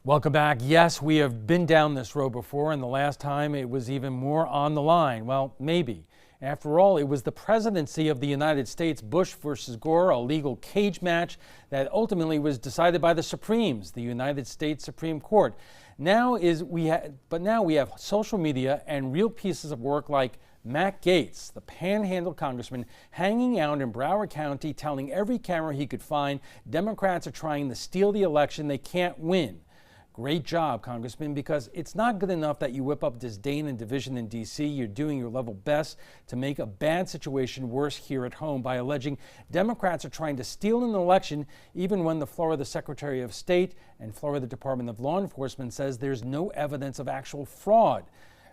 Welcome back. Yes, we have been down this road before, and the last time it was even more on the line. Well, maybe. After all, it was the presidency of the United States, Bush versus Gore, a legal cage match that ultimately was decided by the Supremes, the United States Supreme Court. Now we have social media and real pieces of work like Matt Gaetz, the Panhandle congressman, hanging out in Broward County, telling every camera he could find Democrats are trying to steal the election they can't win. Great job, Congressman, because it's not good enough that you whip up disdain and division in D.C. You're doing your level best to make a bad situation worse here at home by alleging Democrats are trying to steal an election, even when the Florida Secretary of State and Florida Department of Law Enforcement says there's no evidence of actual fraud.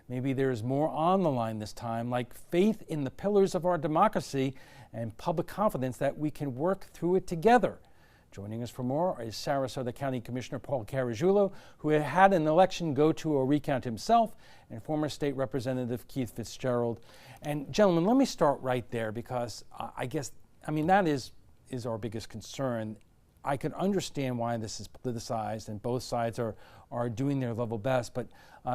Maybe there's more on the line this time, like faith in the pillars of our democracy and public confidence that we can work through it together. Joining us for more is Sarasota County Commissioner Paul Caragiulo, who had an election go to a recount himself, and former State Representative Keith Fitzgerald. And gentlemen, let me start right there because that is our biggest concern. I can understand why this is politicized and both sides are doing their level best. But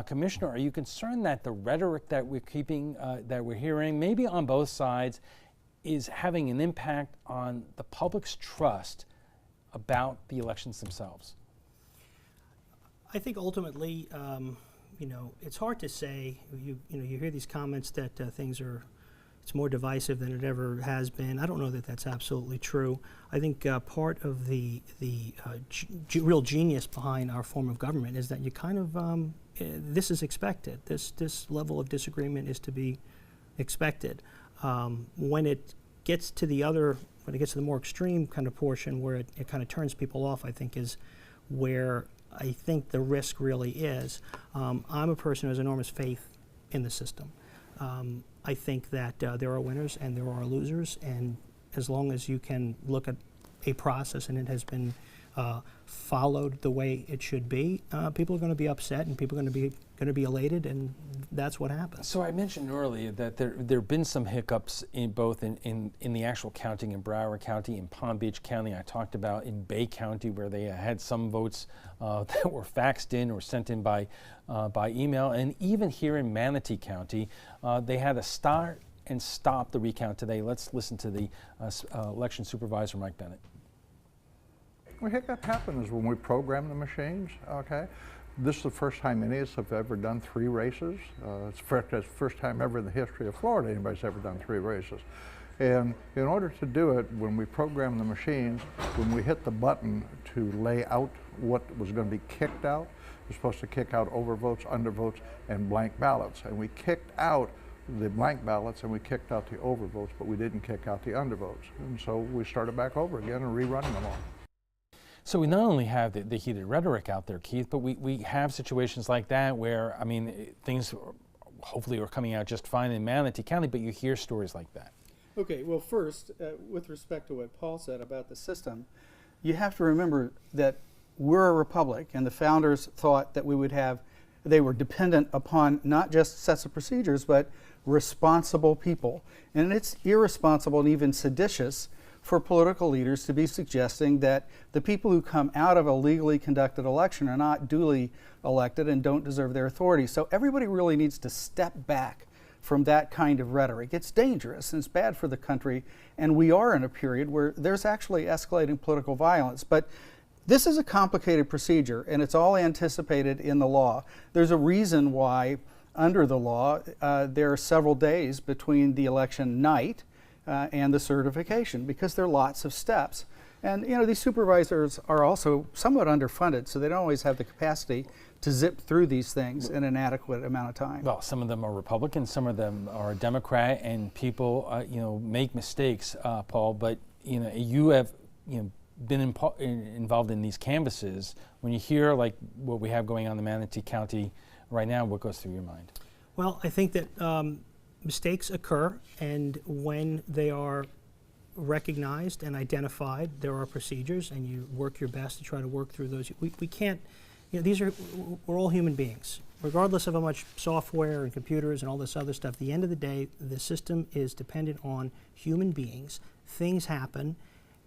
Commissioner, are you concerned that the rhetoric that we're hearing, maybe on both sides, is having an impact on the public's trust about the elections themselves? I think ultimately, it's hard to say. You hear these comments that it's more divisive than it ever has been. I don't know that that's absolutely true. I think part of the real genius behind our form of government is that you kind of this is expected. This level of disagreement is to be expected. When it gets to the more extreme kind of portion where it kind of turns people off, I think is where I think the risk really is. I'm a person who has enormous faith in the system. I think that there are winners and there are losers, and as long as you can look at a process and it has been followed the way it should be, people are going to be upset and people are going to be elated, and that's what happens. So I mentioned earlier that there have been some hiccups in both in the actual counting in Broward County, in Palm Beach County. I talked about in Bay County where they had some votes that were faxed in or sent in by email, and even here in Manatee County, they had to start and stop the recount today. Let's listen to the election supervisor, Mike Bennett. Well, hiccup happens when we program the machines, okay? This is the first time any of us have ever done 3 races. It's the first time ever in the history of Florida anybody's ever done 3 races. And in order to do it, when we program the machines, when we hit the button to lay out what was going to be kicked out, we're supposed to kick out overvotes, undervotes, and blank ballots. And we kicked out the blank ballots and we kicked out the overvotes, but we didn't kick out the undervotes. And so we started back over again and rerunning them all. So we not only have the heated rhetoric out there, Keith, but we have situations like that where, things hopefully are coming out just fine in Manatee County, but you hear stories like that. Okay, well first, with respect to what Paul said about the system, you have to remember that we're a republic, and the founders thought that they were dependent upon not just sets of procedures, but responsible people. And it's irresponsible and even seditious for political leaders to be suggesting that the people who come out of a legally conducted election are not duly elected and don't deserve their authority. So everybody really needs to step back from that kind of rhetoric. It's dangerous and it's bad for the country, and we are in a period where there's actually escalating political violence. But this is a complicated procedure, and it's all anticipated in the law. There's a reason why, under the law, there are several days between the election night and the certification, because there are lots of steps. And these supervisors are also somewhat underfunded, so they don't always have the capacity to zip through these things in an adequate amount of time. Well, some of them are Republicans, some of them are Democrat, and people make mistakes, Paul, but you have been involved in these canvasses. When you hear like what we have going on in Manatee County right now, what goes through your mind? Well, I think that mistakes occur, and when they are recognized and identified, there are procedures, and you work your best to try to work through those. We can't, we're all human beings. Regardless of how much software and computers and all this other stuff, at the end of the day, the system is dependent on human beings. Things happen,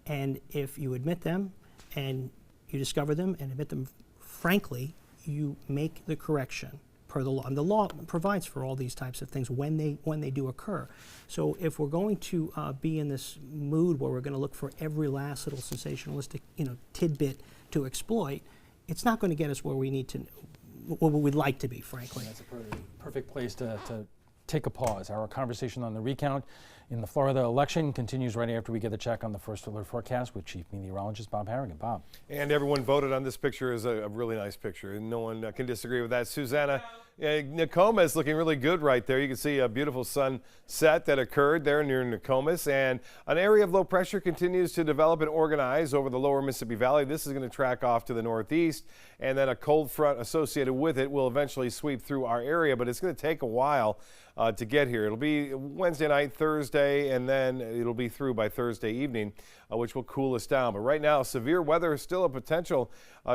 and if you admit them and you discover them and admit them frankly, you make the correction per the law, and the law provides for all these types of things when they do occur. So if we're going to be in this mood where we're going to look for every last little sensationalistic, tidbit to exploit, it's not going to get us where we need to, where we'd like to be, frankly. That's a perfect place to take a pause. Our conversation on the recount in the Florida election continues right after we get a check on the first alert forecast with Chief Meteorologist Bob Harrigan. Bob. And everyone voted on this picture as a really nice picture, and no one can disagree with that. Susanna Nokomis looking really good right there. You can see a beautiful sunset that occurred there near Nokomis, and an area of low pressure continues to develop and organize over the lower Mississippi Valley. This is going to track off to the northeast, and then a cold front associated with it will eventually sweep through our area, but it's going to take a while to get here. It'll be Wednesday night, Thursday, and then it'll be through by Thursday evening, which will cool us down. But right now, severe weather is still a potential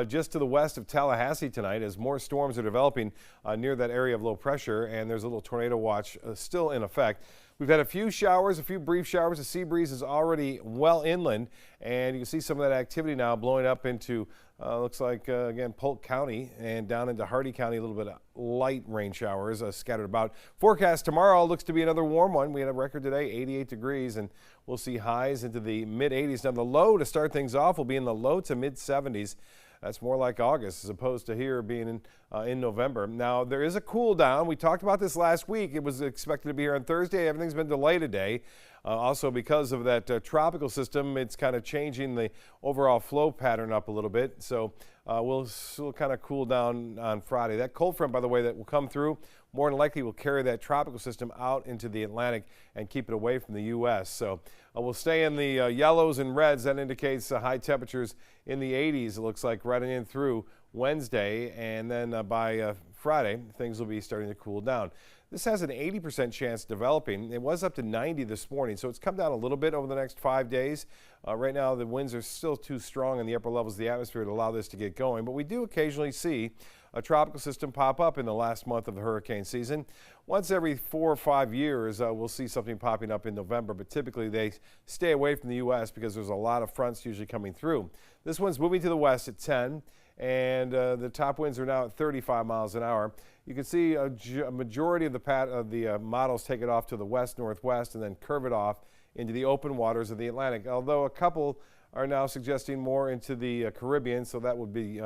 just to the west of Tallahassee tonight as more storms are developing near that area of low pressure, and there's a little tornado watch still in effect. We've had a few showers, a few brief showers. The sea breeze is already well inland, and you can see some of that activity now blowing up into, looks like, again, Polk County and down into Hardy County, a little bit of light rain showers scattered about. Forecast tomorrow looks to be another warm one. We had a record today, 88 degrees, and we'll see highs into the mid-80s. Now, the low to start things off will be in the low to mid-70s. That's more like August as opposed to here being in November. Now, there is a cool down. We talked about this last week. It was expected to be here on Thursday. Everything's been delayed today. Also, because of that tropical system, it's kind of changing the overall flow pattern up a little bit. So we'll still kind of cool down on Friday. That cold front, by the way, that will come through, more than likely will carry that tropical system out into the Atlantic and keep it away from the U.S. So we'll stay in the yellows and reds. That indicates high temperatures in the 80s, it looks like, right in through Wednesday. And then by Friday, things will be starting to cool down. This has an 80% chance developing. It was up to 90 this morning, so it's come down a little bit over the next 5 days. Right now, the winds are still too strong in the upper levels of the atmosphere to allow this to get going, but we do occasionally see a tropical system pop up in the last month of the hurricane season. Once every 4 or 5 years, we'll see something popping up in November, but typically they stay away from the U.S. because there's a lot of fronts usually coming through. This one's moving to the west at 10, and the top winds are now at 35 miles an hour. You can see a majority of the models take it off to the west-northwest and then curve it off into the open waters of the Atlantic, although a couple are now suggesting more into the Caribbean, so that would be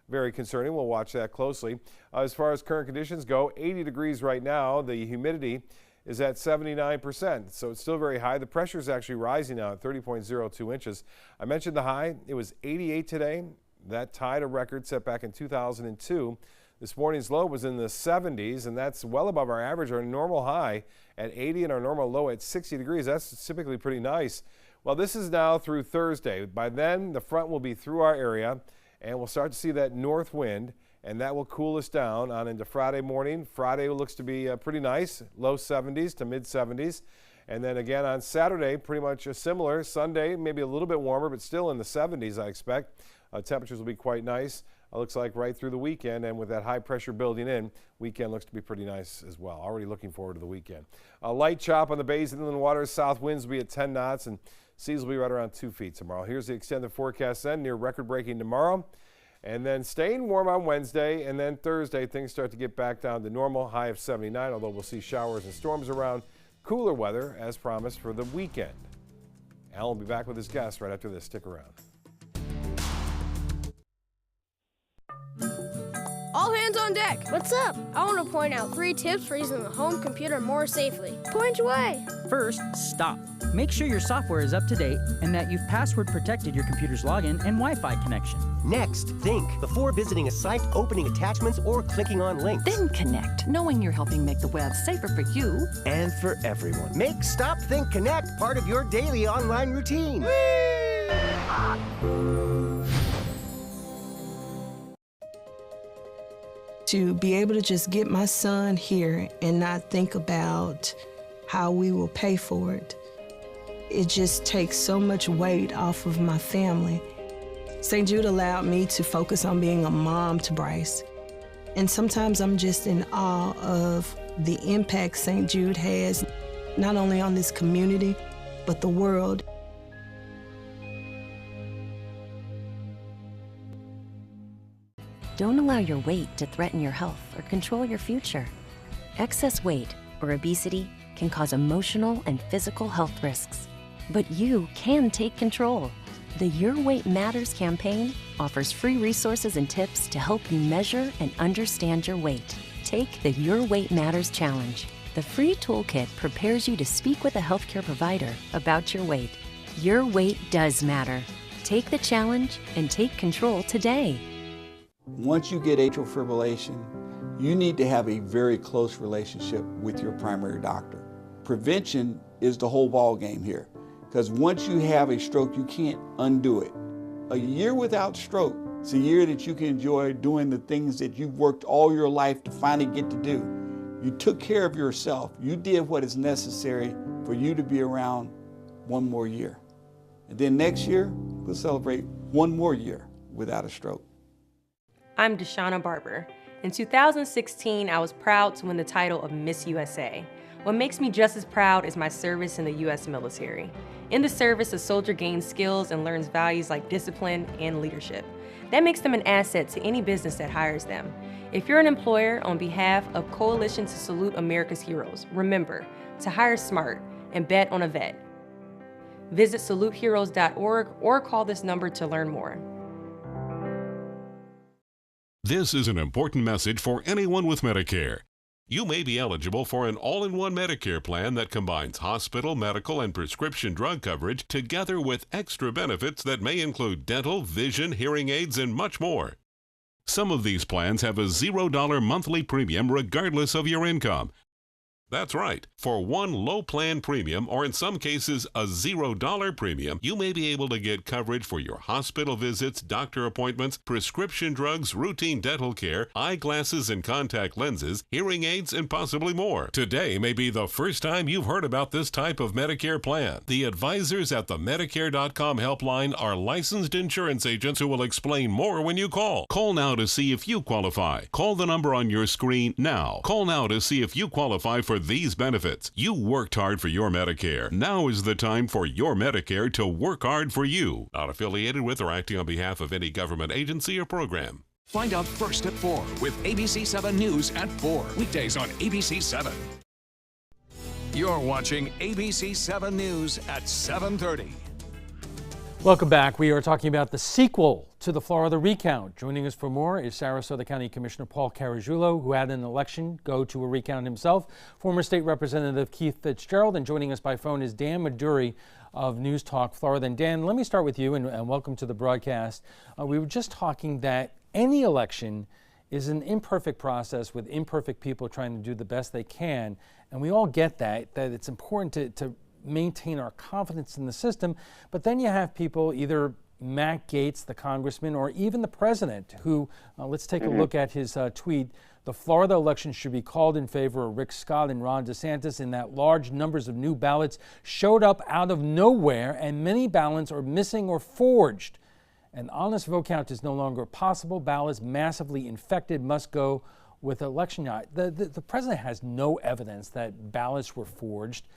very concerning. We'll watch that closely. As far as current conditions go, 80 degrees right now. The humidity is at 79%, so it's still very high. The pressure is actually rising now at 30.02 inches. I mentioned the high. It was 88 today. That tied a record set back in 2002. This morning's low was in the 70s, and that's well above our average. Our normal high at 80 and our normal low at 60 degrees. That's typically pretty nice. Well, this is now through Thursday. By then, the front will be through our area, and we'll start to see that north wind, and that will cool us down on into Friday morning. Friday looks to be pretty nice, low 70s to mid 70s. And then again on Saturday, pretty much similar. Sunday, maybe a little bit warmer, but still in the 70s, I expect. Temperatures will be quite nice. Looks like right through the weekend, and with that high pressure building in, weekend looks to be pretty nice as well. Already looking forward to the weekend. A light chop on the bays and inland waters. South winds will be at 10 knots, and seas will be right around 2 feet tomorrow. Here's the extended forecast then, near record-breaking tomorrow. And then staying warm on Wednesday, and then Thursday, things start to get back down to normal, high of 79, although we'll see showers and storms around. Cooler weather, as promised, for the weekend. Alan will be back with his guests right after this. Stick around. All hands on deck. What's up? I want to point out 3 tips for using the home computer more safely. Point away. First, stop. Make sure your software is up to date and that you've password protected your computer's login and Wi-Fi connection. Next, think before visiting a site, opening attachments, or clicking on links. Then connect, knowing you're helping make the web safer for you and for everyone. Make Stop, Think, Connect part of your daily online routine. To be able to just get my son here and not think about how we will pay for it, it just takes so much weight off of my family. St. Jude allowed me to focus on being a mom to Bryce. And sometimes I'm just in awe of the impact St. Jude has, not only on this community, but the world. Don't allow your weight to threaten your health or control your future. Excess weight or obesity can cause emotional and physical health risks. But you can take control. The Your Weight Matters campaign offers free resources and tips to help you measure and understand your weight. Take the Your Weight Matters Challenge. The free toolkit prepares you to speak with a healthcare provider about your weight. Your weight does matter. Take the challenge and take control today. Once you get atrial fibrillation, you need to have a very close relationship with your primary doctor. Prevention is the whole ball game here, because once you have a stroke, you can't undo it. A year without stroke is a year that you can enjoy doing the things that you've worked all your life to finally get to do. You took care of yourself. You did what is necessary for you to be around one more year. And then next year, we'll celebrate one more year without a stroke. I'm Deshauna Barber. In 2016, I was proud to win the title of Miss USA. What makes me just as proud is my service in the U.S. military. In the service, a soldier gains skills and learns values like discipline and leadership. That makes them an asset to any business that hires them. If you're an employer, on behalf of Coalition to Salute America's Heroes, remember to hire smart and bet on a vet. Visit saluteheroes.org or call this number to learn more. This is an important message for anyone with Medicare. You may be eligible for an all-in-one Medicare plan that combines hospital, medical, and prescription drug coverage together with extra benefits that may include dental, vision, hearing aids, and much more. Some of these plans have a $0 monthly premium regardless of your income. That's right. For one low plan premium, or in some cases a $0 premium, you may be able to get coverage for your hospital visits, doctor appointments, prescription drugs, routine dental care, eyeglasses and contact lenses, hearing aids, and possibly more. Today may be the first time you've heard about this type of Medicare plan. The advisors at the Medicare.com helpline are licensed insurance agents who will explain more when you call. Call now to see if you qualify. Call the number on your screen now. Call now to see if you qualify for these benefits. You worked hard for your Medicare. Now is the time for your Medicare to work hard for you. Not affiliated with or acting on behalf of any government agency or program. Find out first at 4 with ABC 7 News at 4. Weekdays on ABC 7. You're watching ABC 7 News at 7:30. Welcome back. We are talking about the sequel to the Florida recount. Joining us for more is Sarasota County Commissioner Paul Caragiulo, who had an election go to a recount himself, former State Representative Keith Fitzgerald, and joining us by phone is Dan Maduri of News Talk Florida. And Dan, let me start with you, and welcome to the broadcast. We were just talking that any election is an imperfect process with imperfect people trying to do the best they can, and we all get that it's important to maintain our confidence in the system. But then you have people, either Matt Gaetz, the congressman, or even the president, who, let's take a look at his tweet. The Florida election should be called in favor of Rick Scott and Ron DeSantis in that large numbers of new ballots showed up out of nowhere and many ballots are missing or forged. An honest vote count is no longer possible. Ballots massively infected must go with election night. The president has no evidence that ballots were forged.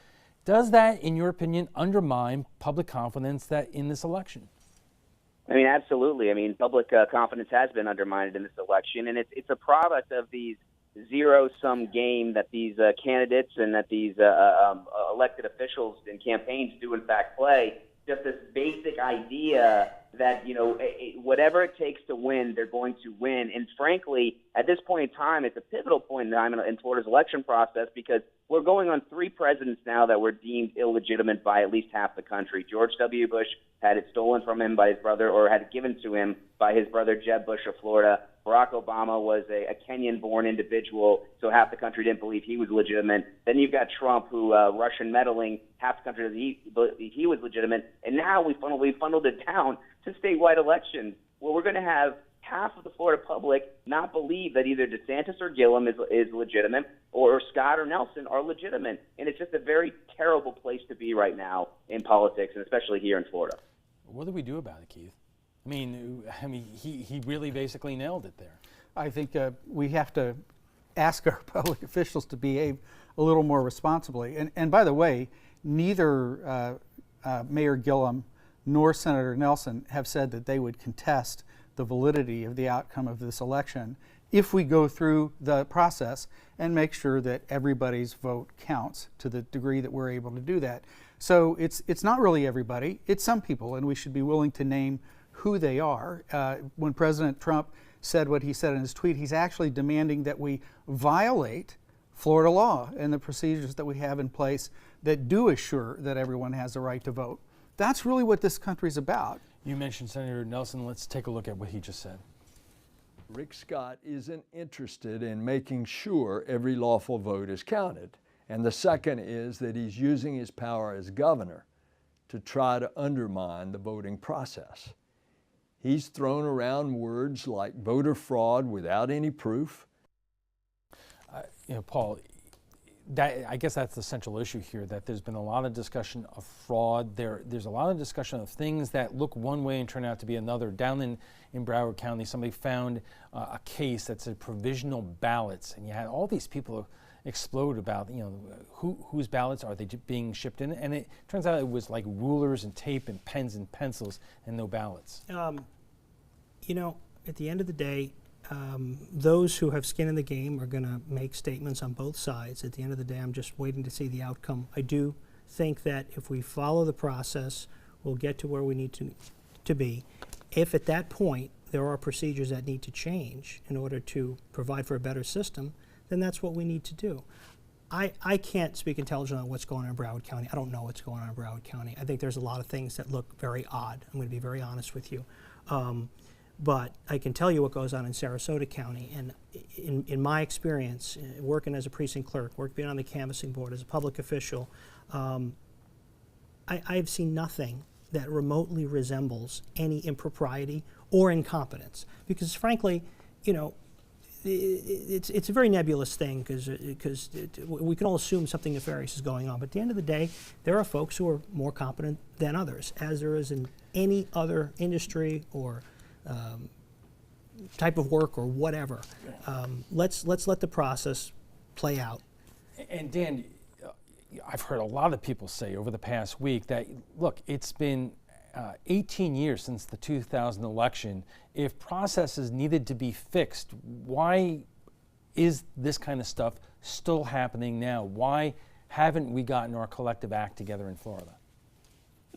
Does that, in your opinion, undermine public confidence in this election? I mean, absolutely. I mean, public confidence has been undermined in this election, and it's a product of these zero-sum game that these candidates and that these elected officials and campaigns do, in fact, play. Just this basic idea that, whatever it takes to win, they're going to win. And frankly, at this point in time, it's a pivotal point in time in Florida's election process, because we're going on 3 presidents now that were deemed illegitimate by at least half the country. George W. Bush had it stolen from him by his brother, or had it given to him by his brother Jeb Bush of Florida. Barack Obama was a Kenyan-born individual, so half the country didn't believe he was legitimate. Then you've got Trump, who Russian meddling, half the country believed he was legitimate. And now we funneled it down to statewide elections, where we're going to have half of the Florida public not believe that either DeSantis or Gillum is legitimate, or Scott or Nelson are legitimate. And it's just a very terrible place to be right now in politics, and especially here in Florida. What do we do about it, Keith? I mean, he really basically nailed it there. I think we have to ask our public officials to behave a little more responsibly. And by the way, neither Mayor Gillum nor Senator Nelson have said that they would contest the validity of the outcome of this election if we go through the process and make sure that everybody's vote counts to the degree that we're able to do that. So it's not really everybody, it's some people, and we should be willing to name who they are. When President Trump said what he said in his tweet, he's actually demanding that we violate Florida law and the procedures that we have in place that do assure that everyone has the right to vote. That's really what this country's about. You mentioned Senator Nelson. Let's take a look at what he just said. Rick Scott isn't interested in making sure every lawful vote is counted. And the second is that he's using his power as governor to try to undermine the voting process. He's thrown around words like voter fraud without any proof. Paul, I guess that's the central issue here, that there's been a lot of discussion of fraud. There's a lot of discussion of things that look one way and turn out to be another. Down in Broward County, somebody found a case that said provisional ballots, and you had all these people explode about, whose ballots are they being shipped in, and it turns out it was like rulers and tape and pens and pencils and no ballots. At the end of the day, those who have skin in the game are going to make statements on both sides. At the end of the day, I'm just waiting to see the outcome. I do think that if we follow the process, we'll get to where we need to be. If at that point there are procedures that need to change in order to provide for a better system, then that's what we need to do. I can't speak intelligently on what's going on in Broward County. I don't know what's going on in Broward County. I think there's a lot of things that look very odd. I'm going to be very honest with you. But I can tell you what goes on in Sarasota County. And in my experience, working as a precinct clerk, being on the canvassing board as a public official, I've seen nothing that remotely resembles any impropriety or incompetence. Because frankly, it's a very nebulous thing because we can all assume something nefarious is going on. But at the end of the day, there are folks who are more competent than others, as there is in any other industry or type of work or whatever. Let's let the process play out. And Dan, I've heard a lot of people say over the past week that, look, it's been 18 years since the 2000 election. If processes needed to be fixed, why is this kind of stuff still happening now? Why haven't we gotten our collective act together in Florida?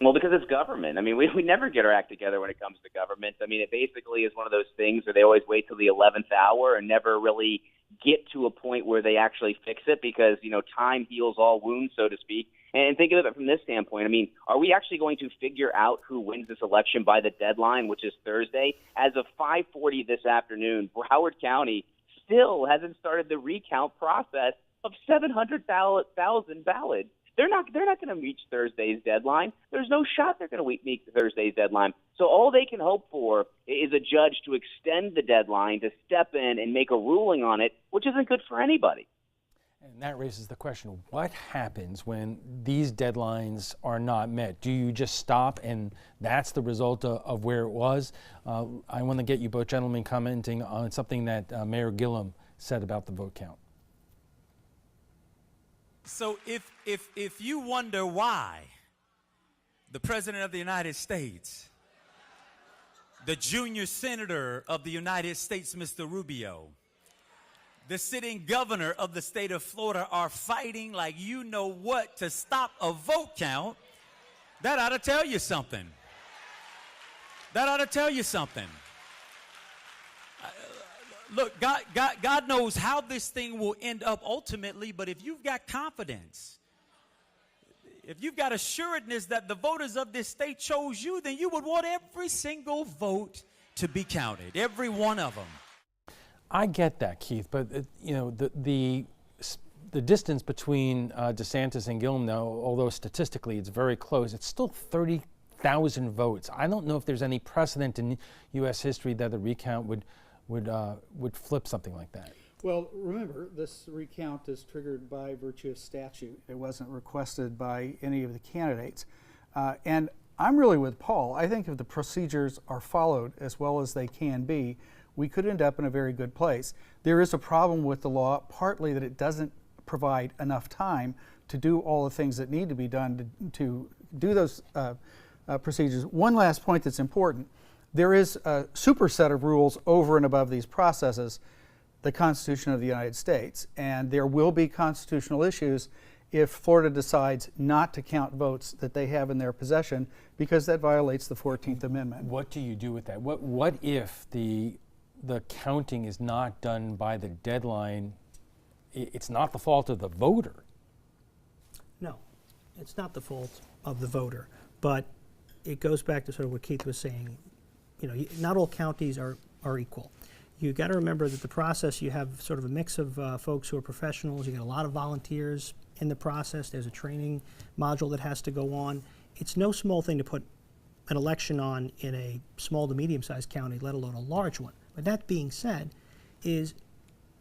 Well, because it's government. I mean, we never get our act together when it comes to government. I mean, it basically is one of those things where they always wait till the 11th hour and never really get to a point where they actually fix it because, time heals all wounds, so to speak. And think of it from this standpoint. I mean, are we actually going to figure out who wins this election by the deadline, which is Thursday? As of 5:40 this afternoon, Broward County still hasn't started the recount process of 700,000 ballots. They're not going to reach Thursday's deadline. There's no shot they're going to meet Thursday's deadline. So all they can hope for is a judge to extend the deadline, to step in and make a ruling on it, which isn't good for anybody. And that raises the question, what happens when these deadlines are not met? Do you just stop and that's the result of where it was? I want to get you both gentlemen commenting on something that Mayor Gillum said about the vote count. So if you wonder why the President of the United States, the junior senator of the United States, Mr. Rubio, the sitting governor of the state of Florida are fighting like you know what to stop a vote count, that ought to tell you something. That ought to tell you something. Look, God knows how this thing will end up ultimately, but if you've got confidence, if you've got assuredness that the voters of this state chose you, then you would want every single vote to be counted, every one of them. I get that, Keith, but the distance between DeSantis and Gillum, now, although statistically it's very close, it's still 30,000 votes. I don't know if there's any precedent in U.S. history that the recount would flip something like that. Well, remember, this recount is triggered by virtue of statute. It wasn't requested by any of the candidates. And I'm really with Paul. I think if the procedures are followed as well as they can be, we could end up in a very good place. There is a problem with the law, partly that it doesn't provide enough time to do all the things that need to be done to do those procedures. One last point that's important. There is a super set of rules over and above these processes, the Constitution of the United States, and there will be constitutional issues if Florida decides not to count votes that they have in their possession, because that violates the 14th Amendment. What do you do with that? What if the counting is not done by the deadline? It's not the fault of the voter. No, it's not the fault of the voter, but it goes back to sort of what Keith was saying. You know, not all counties are equal. You got to remember that the process, you have sort of a mix of folks who are professionals. You get a lot of volunteers in the process. There's a training module that has to go on. It's no small thing to put an election on in a small to medium-sized county, let alone a large one. But that being said, is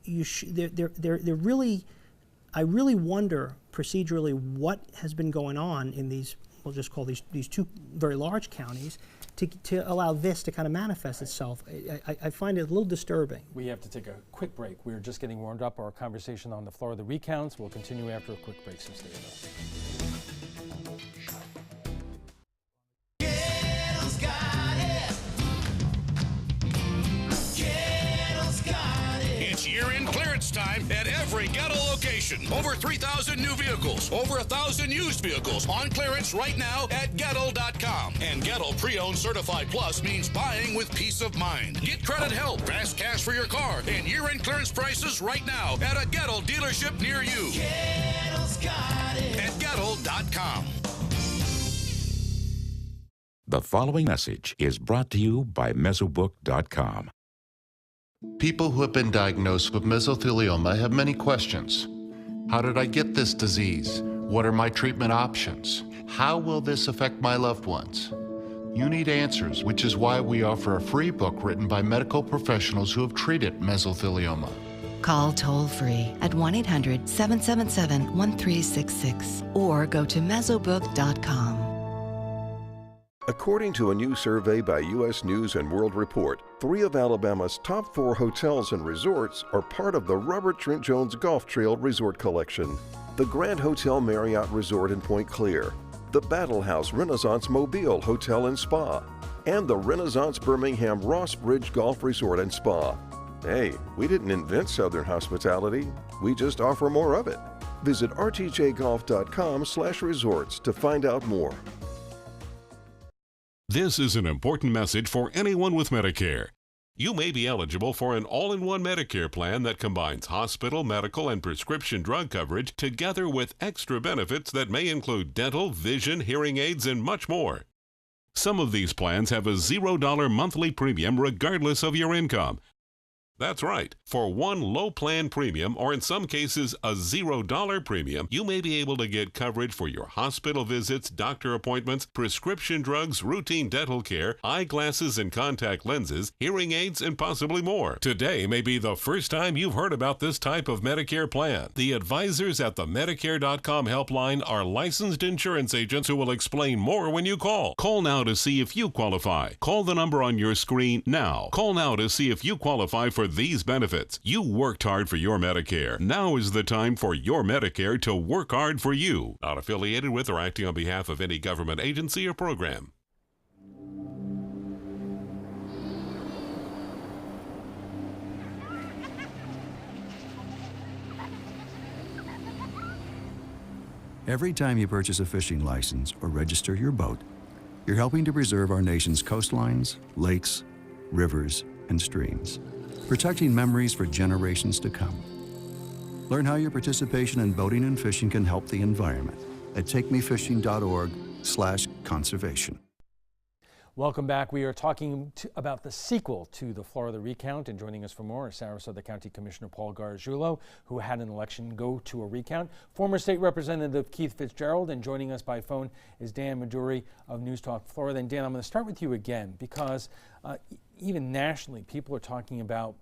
they're really, I really wonder procedurally what has been going on in these, we'll just call these two very large counties, to allow this to kind of manifest itself. I find it a little disturbing. We have to take a quick break. We're just getting warmed up. Our conversation on the Florida recounts will continue after a quick break, so stay with us. It's year-end clearance time at every Gettle location. Over 3,000 new vehicles, over 1,000 used vehicles on clearance right now at Gettle.com. And Gettle Pre-Owned Certified Plus means buying with peace of mind. Get credit help, fast cash for your car, and year-end clearance prices right now at a Gettle dealership near you. Gettle's got it. At Gettle.com. The following message is brought to you by Mesobook.com. People who have been diagnosed with mesothelioma have many questions. How did I get this disease? What are my treatment options? How will this affect my loved ones? You need answers, which is why we offer a free book written by medical professionals who have treated mesothelioma. Call toll-free at 1-800-777-1366 or go to Mesobook.com. According to a new survey by U.S. News & World Report, 3 of Alabama's top 4 hotels and resorts are part of the Robert Trent Jones Golf Trail Resort Collection. The Grand Hotel Marriott Resort in Point Clear, the Battle House Renaissance Mobile Hotel and Spa, and the Renaissance Birmingham Ross Bridge Golf Resort and Spa. Hey, we didn't invent Southern hospitality, we just offer more of it. Visit rtjgolf.com/resorts to find out more. This is an important message for anyone with Medicare. You may be eligible for an all-in-one Medicare plan that combines hospital, medical, and prescription drug coverage together with extra benefits that may include dental, vision, hearing aids, and much more. Some of these plans have a $0 monthly premium regardless of your income. That's right. For one low plan premium, or in some cases a $0 premium, you may be able to get coverage for your hospital visits, doctor appointments, prescription drugs, routine dental care, eyeglasses and contact lenses, hearing aids, and possibly more. Today may be the first time you've heard about this type of Medicare plan. The advisors at the Medicare.com helpline are licensed insurance agents who will explain more when you call. Call now to see if you qualify. Call the number on your screen now. Call now to see if you qualify for these benefits. You worked hard for your Medicare. Now is the time for your Medicare to work hard for you. Not affiliated with or acting on behalf of any government agency or program. Every time you purchase a fishing license or register your boat, you're helping to preserve our nation's coastlines, lakes, rivers, and streams, protecting memories for generations to come. Learn how your participation in boating and fishing can help the environment at takemefishing.org/conservation. Welcome back. We are talking about the sequel to the Florida recount, and joining us for more is Sarasota County Commissioner Paul Gargiulo, who had an election go to a recount. Former State Representative Keith Fitzgerald, and joining us by phone is Dan Maduri of News Talk Florida. And Dan, I'm going to start with you again because even nationally, people are talking about,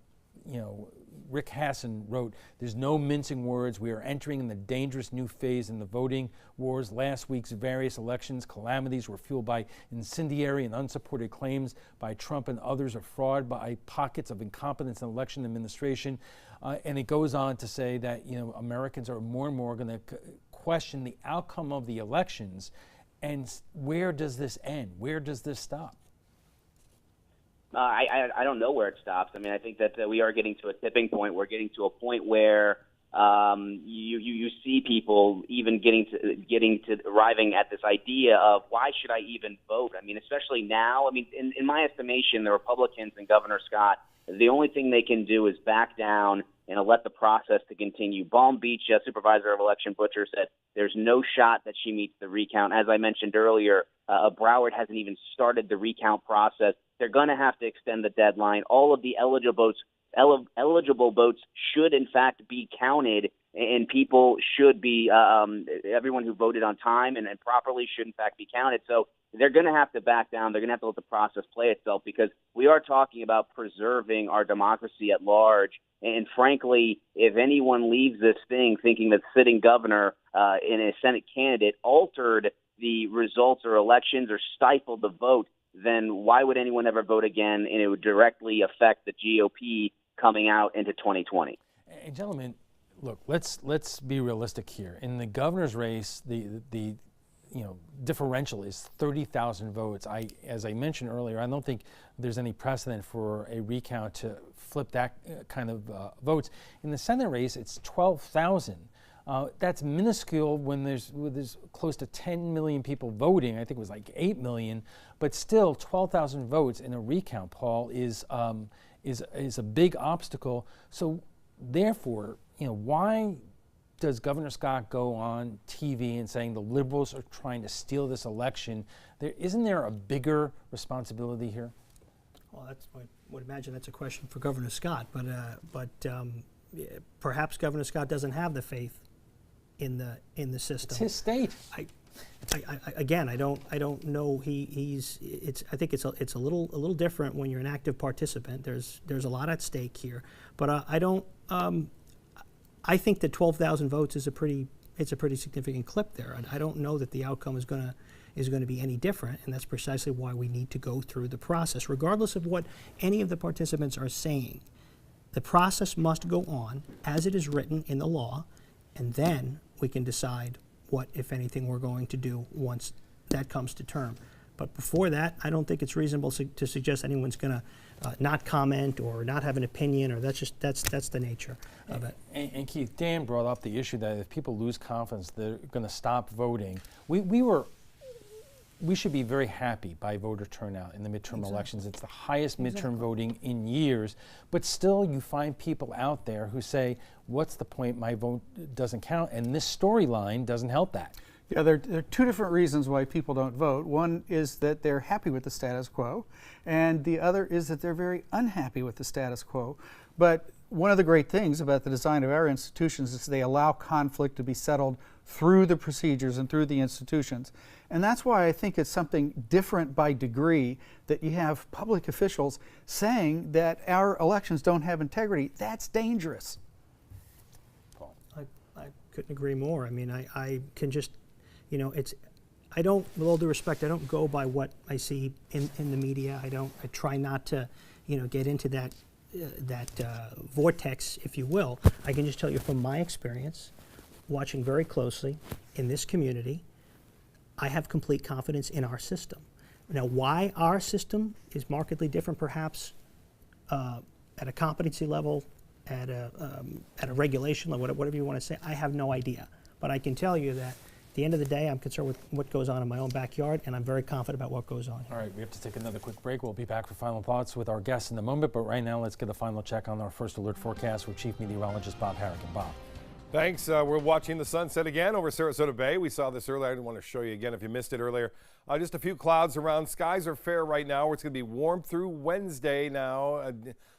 Rick Hassan wrote, "There's no mincing words. We are entering in the dangerous new phase in the voting wars. Last week's various elections calamities were fueled by incendiary and unsupported claims by Trump and others of fraud, by pockets of incompetence in election administration." And it goes on to say that, Americans are more and more going to question the outcome of the elections. And where does this end? Where does this stop? I don't know where it stops. I mean, I think that we are getting to a tipping point. We're getting to a point where you see people even getting to arriving at this idea of why should I even vote? I mean, especially now. I mean, in my estimation, the Republicans and Governor Scott, the only thing they can do is back down and let the process to continue. Palm Beach Supervisor of Election Butcher said there's no shot that she meets the recount. As I mentioned earlier, Broward hasn't even started the recount process. They're going to have to extend the deadline. All of the eligible votes should, in fact, be counted, and people should be, everyone who voted on time and properly should, in fact, be counted. So they're going to have to back down. They're going to have to let the process play itself, because we are talking about preserving our democracy at large. And frankly, if anyone leaves this thing thinking that sitting governor and a Senate candidate altered the results or elections or stifled the vote, then why would anyone ever vote again? And it would directly affect the GOP coming out into 2020. And gentlemen, look, let's be realistic here. In the governor's race, the differential is 30,000 votes. As I mentioned earlier, I don't think there's any precedent for a recount to flip that kind of votes. In the Senate race, it's 12,000. That's minuscule when there's close to 10 million people voting. I think it was like 8 million, but still 12,000 votes in a recount, Paul, is a big obstacle. So therefore, why does Governor Scott go on TV and saying the liberals are trying to steal this election? Isn't there a bigger responsibility here? Well, I would imagine that's a question for Governor Scott, but perhaps Governor Scott doesn't have the faith in the system. It's his state. I don't know. I think it's a little different when you're an active participant. There's a lot at stake here, but I think that 12,000 votes is a pretty significant clip there. And I don't know that the outcome is going to be any different, and that's precisely why we need to go through the process, regardless of what any of the participants are saying. The process must go on as it is written in the law, and then we can decide what, if anything, we're going to do once that comes to term. But before that, I don't think it's reasonable to suggest anyone's going to not comment or not have an opinion, or that's the nature of it. And Keith, Dan brought up the issue that if people lose confidence, they're going to stop voting. We should be very happy by voter turnout in the midterm elections. It's the highest midterm voting in years, but still you find people out there who say, what's the point? My vote doesn't count, and this storyline doesn't help that. Yeah, there are two different reasons why people don't vote. One is that they're happy with the status quo, and the other is that they're very unhappy with the status quo. But one of the great things about the design of our institutions is they allow conflict to be settled through the procedures and through the institutions. And that's why I think it's something different by degree that you have public officials saying that our elections don't have integrity. That's dangerous. Paul. I couldn't agree more. I mean, I can just, I don't, with all due respect, I don't go by what I see in the media. I try not to, get into that vortex, if you will. I can just tell you from my experience, watching very closely in this community, I have complete confidence in our system. Now, why our system is markedly different, perhaps at a competency level, at a regulation level, whatever you want to say, I have no idea. But I can tell you that at the end of the day, I'm concerned with what goes on in my own backyard, and I'm very confident about what goes on here. All right, we have to take another quick break. We'll be back for final thoughts with our guests in a moment, but right now let's get a final check on our first alert forecast with Chief Meteorologist Bob Harrigan. Bob. Thanks. We're watching the sunset again over Sarasota Bay. We saw this earlier. I didn't want to show you again if you missed it earlier. Just a few clouds around. Skies are fair right now. It's going to be warm through Wednesday now.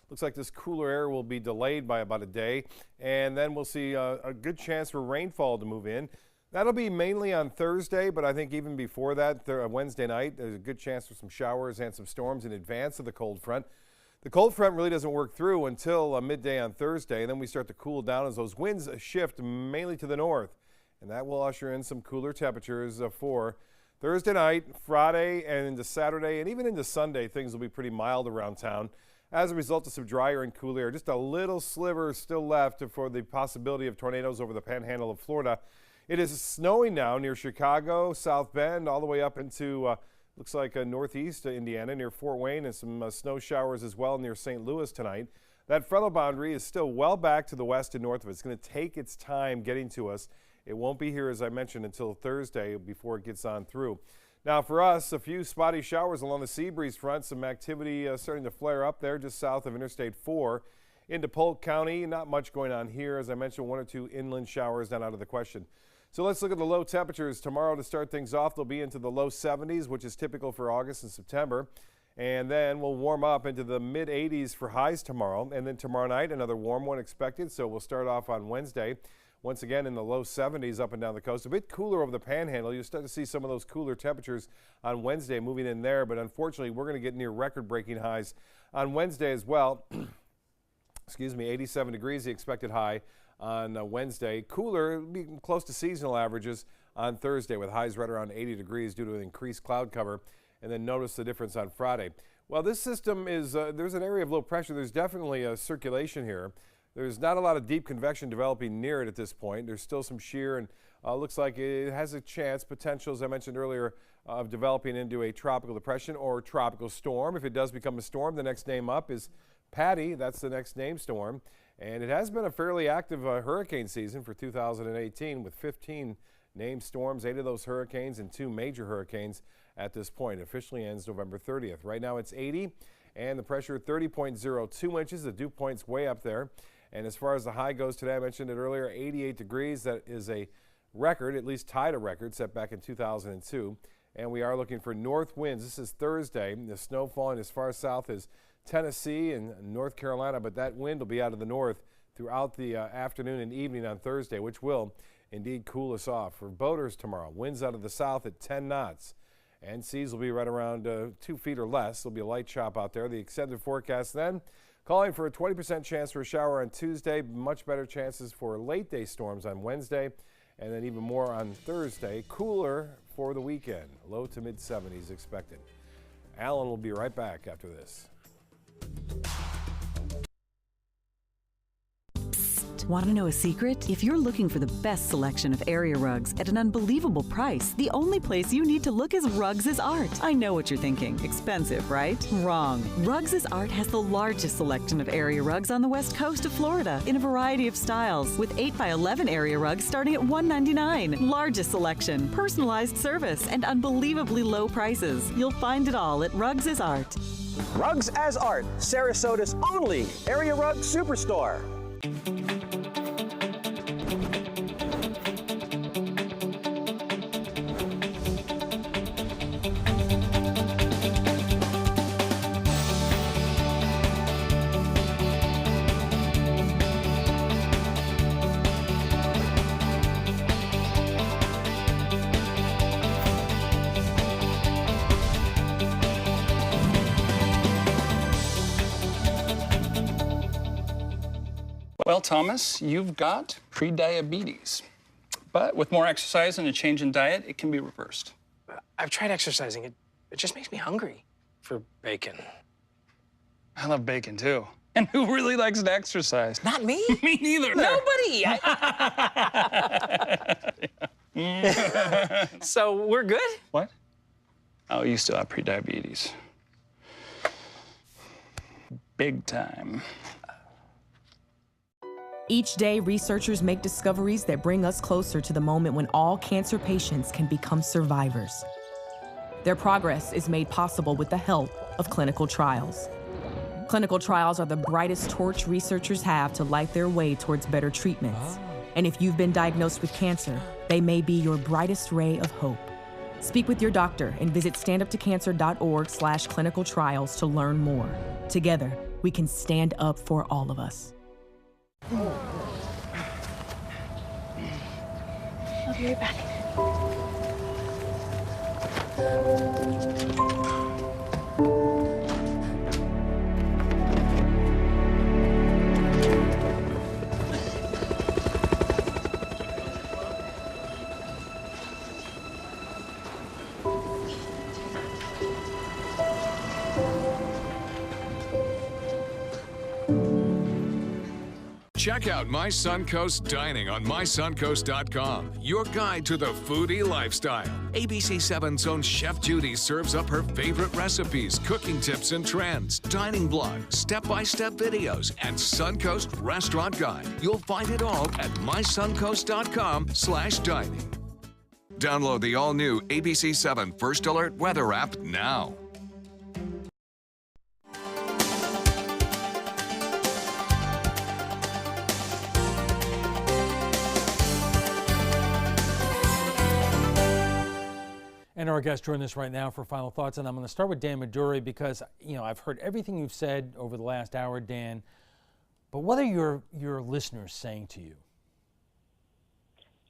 Looks like this cooler air will be delayed by about a day. And then we'll see a good chance for rainfall to move in. That'll be mainly on Thursday, but I think even before that, Wednesday night, there's a good chance for some showers and some storms in advance of the cold front. The cold front really doesn't work through until midday on Thursday, and then we start to cool down as those winds shift mainly to the north. And that will usher in some cooler temperatures for Thursday night, Friday, and into Saturday, and even into Sunday. Things will be pretty mild around town as a result of some drier and cooler air. Just a little sliver still left for the possibility of tornadoes over the panhandle of Florida. It is snowing now near Chicago, South Bend, all the way up into Looks like northeast Indiana near Fort Wayne, and some snow showers as well near St. Louis tonight. That frontal boundary is still well back to the west and north of us. It's going to take its time getting to us. It won't be here, as I mentioned, until Thursday before it gets on through. Now for us, a few spotty showers along the sea breeze front. Some activity starting to flare up there just south of Interstate 4 into Polk County. Not much going on here. As I mentioned, 1 or 2 inland showers not out of the question. So let's look at the low temperatures tomorrow to start things off. They'll be into the low 70s, which is typical for August and September. And then we'll warm up into the mid 80s for highs tomorrow. And then tomorrow night, another warm one expected. So we'll start off on Wednesday, once again in the low 70s up and down the coast. A bit cooler over the panhandle. You'll start to see some of those cooler temperatures on Wednesday moving in there. But unfortunately, we're going to get near record-breaking highs on Wednesday as well. Excuse me, 87 degrees, the expected high on Wednesday. Cooler, be close to seasonal averages on Thursday with highs right around 80 degrees due to an increased cloud cover. And then notice the difference on Friday. Well, this system is, there's an area of low pressure. There's definitely a circulation here. There's not a lot of deep convection developing near it at this point. There's still some shear, and looks like it has a chance, potential, as I mentioned earlier, of developing into a tropical depression or tropical storm. If it does become a storm, the next name up is Patty. That's the next name storm. And it has been a fairly active hurricane season for 2018 with 15 named storms, 8 of those hurricanes and 2 major hurricanes at this point. It officially ends November 30th. Right now it's 80 and the pressure 30.02 inches. The dew point's way up there. And as far as the high goes today, I mentioned it earlier, 88 degrees. That is a record, at least tied a record set back in 2002. And we are looking for north winds. This is Thursday. The snow falling as far south as Tennessee and North Carolina, but that wind will be out of the north throughout the afternoon and evening on Thursday, which will indeed cool us off. For boaters tomorrow, winds out of the south at 10 knots, and seas will be right around 2 feet or less. There'll be a light chop out there. The extended forecast then calling for a 20% chance for a shower on Tuesday, much better chances for late day storms on Wednesday, and then even more on Thursday. Cooler for the weekend, low to mid 70s expected. Alan will be right back after this. Want to know a secret? If you're looking for the best selection of area rugs at an unbelievable price, the only place you need to look is Rugs is Art. I know what you're thinking. Expensive, right? Wrong. Rugs is Art has the largest selection of area rugs on the west coast of Florida in a variety of styles, with 8x11 area rugs starting at $199. Largest selection, personalized service, and unbelievably low prices. You'll find it all at Rugs is Art. Rugs as Art, Sarasota's only area rug superstore. Well, Thomas, you've got prediabetes. But with more exercise and a change in diet, it can be reversed. I've tried exercising. It just makes me hungry for bacon. I love bacon, too. And who really likes to exercise? Not me. Me neither. Nobody. So we're good? What? Oh, you still have prediabetes. Big time. Each day, researchers make discoveries that bring us closer to the moment when all cancer patients can become survivors. Their progress is made possible with the help of clinical trials. Clinical trials are the brightest torch researchers have to light their way towards better treatments. And if you've been diagnosed with cancer, they may be your brightest ray of hope. Speak with your doctor and visit standuptocancer.org/clinical trials to learn more. Together, we can stand up for all of us. I'll be right back. Check out My Suncoast Dining on mysuncoast.com, your guide to the foodie lifestyle. ABC 7's own Chef Judy serves up her favorite recipes, cooking tips and trends, dining blogs, step-by-step videos, and Suncoast Restaurant Guide. You'll find it all at mysuncoast.com/dining. Download the all-new ABC 7 First Alert Weather app now. And our guest joining us right now for final thoughts, and I'm going to start with Dan Maduri because, I've heard everything you've said over the last hour, Dan, but what are your listeners saying to you?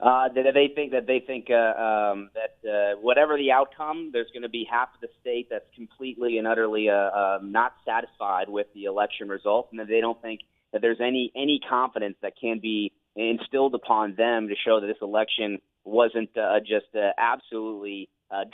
They think that whatever the outcome, there's going to be half of the state that's completely and utterly not satisfied with the election results, and that they don't think that there's any confidence that can be instilled upon them to show that this election wasn't just absolutely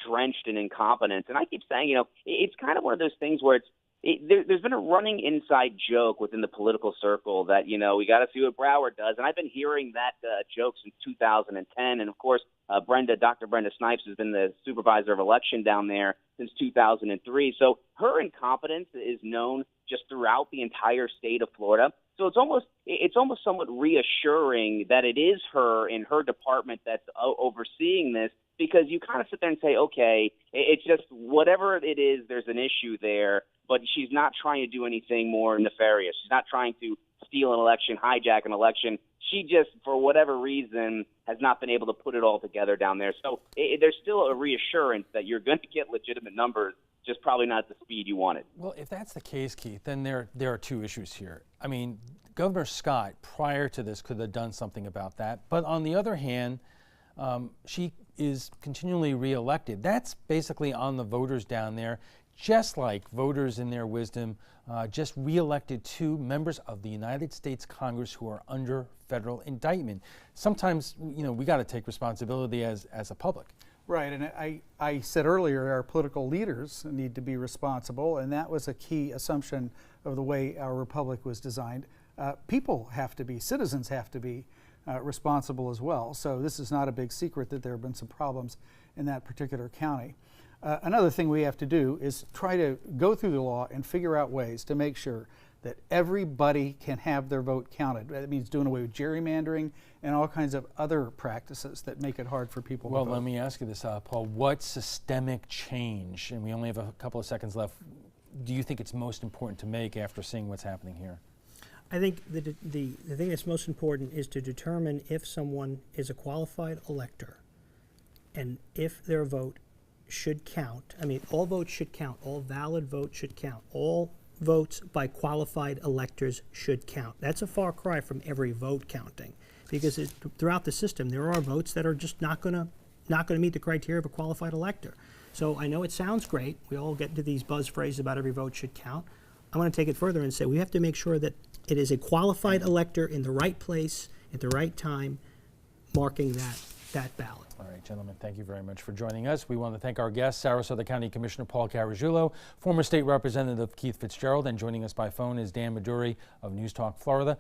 drenched in incompetence. And I keep saying, it's kind of one of those things where there's been a running inside joke within the political circle that, we got to see what Broward does. And I've been hearing that joke since 2010. And, of course, Dr. Brenda Snipes has been the supervisor of election down there since 2003. So her incompetence is known just throughout the entire state of Florida. So it's almost somewhat reassuring that it is her in her department that's overseeing this, because you kind of sit there and say, okay, it's just whatever it is, there's an issue there, but she's not trying to do anything more nefarious. She's not trying to steal an election, hijack an election. She just, for whatever reason, has not been able to put it all together down there. So there's still a reassurance that you're going to get legitimate numbers, just probably not at the speed you wanted. Well, if that's the case, Keith, then there are two issues here. I mean, Governor Scott, prior to this, could have done something about that. But on the other hand, she is continually reelected. That's basically on the voters down there, just like voters in their wisdom just reelected 2 members of the United States Congress who are under federal indictment. Sometimes, we got to take responsibility as a public. Right, and I said earlier our political leaders need to be responsible, and that was a key assumption of the way our republic was designed. People have to be, citizens have to be responsible as well. So this is not a big secret that there have been some problems in that particular county. Another thing we have to do is try to go through the law and figure out ways to make sure that everybody can have their vote counted. That means doing away with gerrymandering and all kinds of other practices that make it hard for people to vote. Well, let me ask you this, Paul. What systemic change, and we only have a couple of seconds left, do you think it's most important to make after seeing what's happening here? I think the thing that's most important is to determine if someone is a qualified elector and if their vote should count. I mean, all votes should count. All valid votes should count. All votes by qualified electors should count. That's a far cry from every vote counting, because throughout the system there are votes that are just not going to meet the criteria of a qualified elector. So I know it sounds great. We all get into these buzz phrases about every vote should count. I want to take it further and say we have to make sure that it is a qualified elector in the right place at the right time marking that ballot. All right, gentlemen, thank you very much for joining us. We want to thank our guests, Sarasota County Commissioner Paul Caragiulo, former State Representative Keith Fitzgerald, and joining us by phone is Dan Maduri of News Talk Florida.